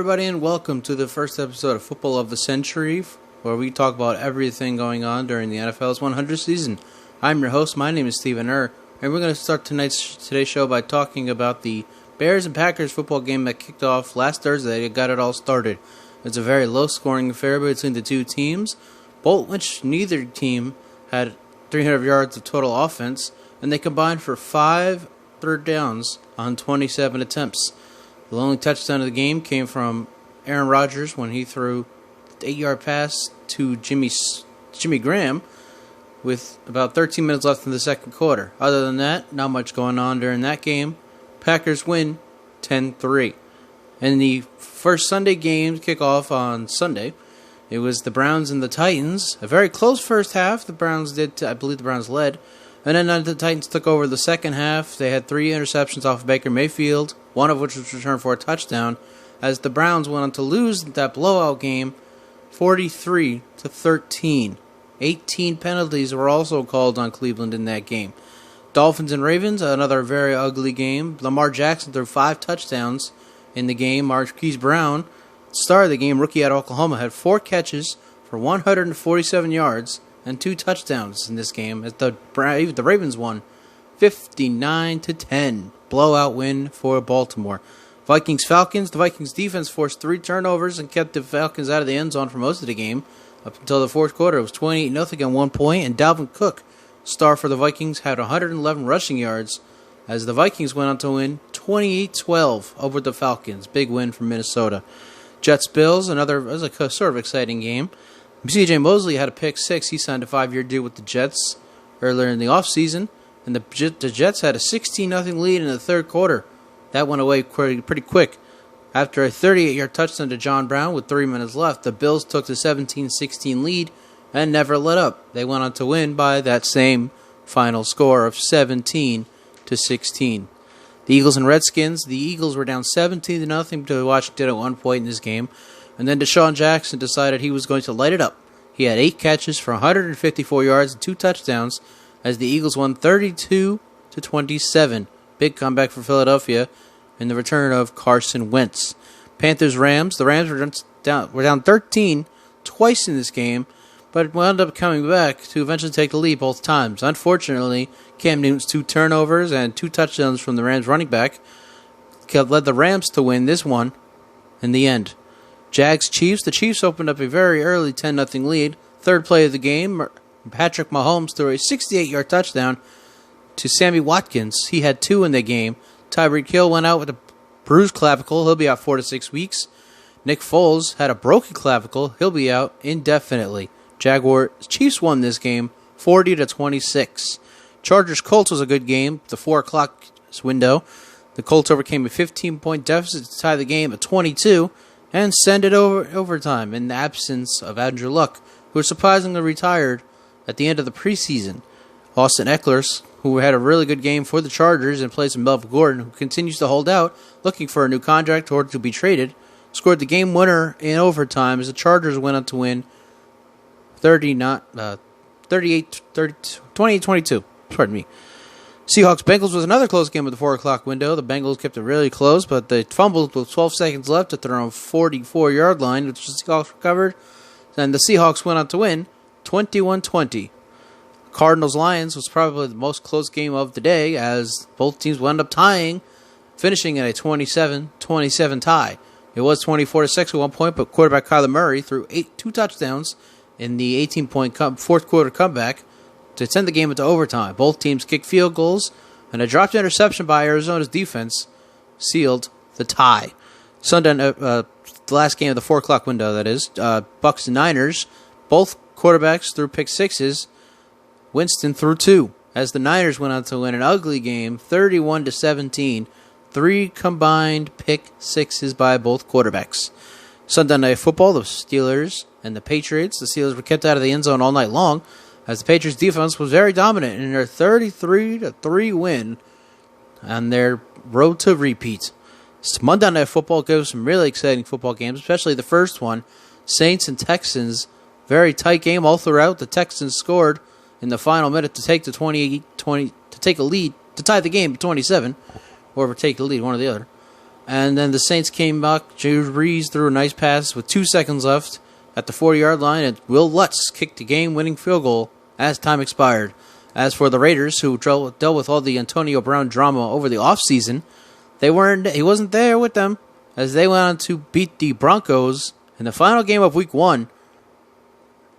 everybody, and welcome to the first episode of Football of the Century, where we talk about everything going on during the NFL's 100th season. I'm your host. My name is Stephen Err, and we're going to start today's show by talking about the Bears and Packers football game that kicked off last Thursday. It got it all started. It's a very low-scoring affair between the two teams, which neither team had 300 yards of total offense, and they combined for 5 third downs on 27 attempts. The only touchdown of the game came from Aaron Rodgers when he threw the 8-yard pass to Jimmy Graham with about 13 minutes left in the second quarter. Other than that, not much going on during that game. Packers win 10-3. And the first Sunday game kickoff on Sunday, it was the Browns and the Titans. A very close first half. I believe the Browns led. And then the Titans took over the second half. They had 3 interceptions off of Baker Mayfield, one of which was returned for a touchdown, as the Browns went on to lose that blowout game 43-13. 18 penalties were also called on Cleveland in that game. Dolphins and Ravens, another very ugly game. Lamar Jackson threw 5 touchdowns in the game. Marquise Brown, star of the game, rookie out of Oklahoma, had 4 catches for 147 yards and 2 touchdowns in this game, as the Ravens won 59-10. Blowout win for Baltimore. Vikings-Falcons. The Vikings defense forced 3 turnovers and kept the Falcons out of the end zone for most of the game. Up until the fourth quarter, it was 28-0 at one point, and Dalvin Cook, star for the Vikings, had 111 rushing yards, as the Vikings went on to win 28-12 over the Falcons. Big win for Minnesota. Jets-Bills, was a sort of exciting game. C.J. Mosley had a pick 6. He signed a 5-year deal with the Jets earlier in the offseason. And the Jets had a 16-0 lead in the third quarter. That went away pretty quick. After a 38-yard touchdown to John Brown with 3 minutes left, the Bills took the 17-16 lead and never let up. They went on to win by that same final score of 17-16. The Eagles and Redskins. The Eagles were down 17-0 to Washington at one point in this game. And then Deshaun Jackson decided he was going to light it up. He had 8 catches for 154 yards and 2 touchdowns as the Eagles won 32-27. Big comeback for Philadelphia in the return of Carson Wentz. Panthers-Rams. The Rams were down 13 twice in this game, but wound up coming back to eventually take the lead both times. Unfortunately, Cam Newton's 2 turnovers and 2 touchdowns from the Rams running back led the Rams to win this one in the end. Jags-Chiefs. The Chiefs opened up a very early 10-0 lead. Third play of the game, Patrick Mahomes threw a 68-yard touchdown to Sammy Watkins. He had 2 in the game. Tyreek Hill went out with a bruised clavicle. He'll be out 4 to 6 weeks. Nick Foles had a broken clavicle. He'll be out indefinitely. Chiefs won this game 40-26. Chargers-Colts was a good game. The 4 o'clock window. The Colts overcame a 15-point deficit to tie the game at 22 and send it overtime in the absence of Andrew Luck, who was surprisingly retired at the end of the preseason. Austin Eckler, who had a really good game for the Chargers in place of Melvin Gordon, who continues to hold out, looking for a new contract or to be traded, scored the game winner in overtime as the Chargers went on to win 28-22. Pardon me. Seahawks-Bengals was another close game at the 4 o'clock window. The Bengals kept it really close, but they fumbled with 12 seconds left at their own 44-yard line, which the Seahawks recovered. And the Seahawks went on to win 21-20. Cardinals-Lions was probably the most close game of the day, as both teams wound up tying, finishing in a 27-27 tie. It was 24-6 at one point, but quarterback Kyler Murray threw 2 touchdowns in the 18-point fourth quarter comeback to send the game into overtime. Both teams kicked field goals, and a dropped interception by Arizona's defense sealed the tie. Sunday, the last game of the 4 o'clock window, that is, Bucs and Niners. Both quarterbacks threw pick 6s. Winston threw 2, as the Niners went on to win an ugly game, 31-17. 3 combined pick 6s by both quarterbacks. Sunday Night Football, the Steelers and the Patriots. The Steelers were kept out of the end zone all night long, as the Patriots defense was very dominant in their 33-3 win on their road to repeat. Monday Night Football gives some really exciting football games, especially the first one, Saints and Texans. Very tight game all throughout. The Texans scored in the final minute to take the 20 to take a lead to tie the game at 27, or take the lead, one or the other. And then the Saints came back. Drew Brees threw a nice pass with 2 seconds left at the 40-yard line, and Will Lutz kicked the game-winning field goal as time expired. As for the Raiders, who dealt with all the Antonio Brown drama over the offseason, he wasn't there with them as they went on to beat the Broncos in the final game of Week 1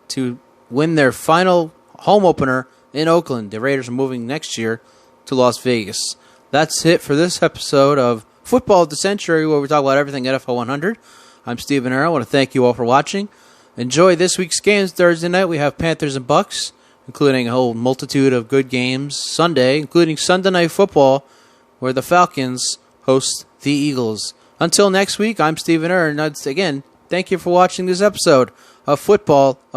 to win their final home opener in Oakland. The Raiders are moving next year to Las Vegas. That's it for this episode of Football of the Century, where we talk about everything NFL 100. I'm Stephen Arrow. I want to thank you all for watching. Enjoy this week's games. Thursday night, we have Panthers and Bucks, including a whole multitude of good games. Sunday, including Sunday Night Football, where the Falcons host the Eagles. Until next week, I'm Stephen Arrow. And again, thank you for watching this episode of Football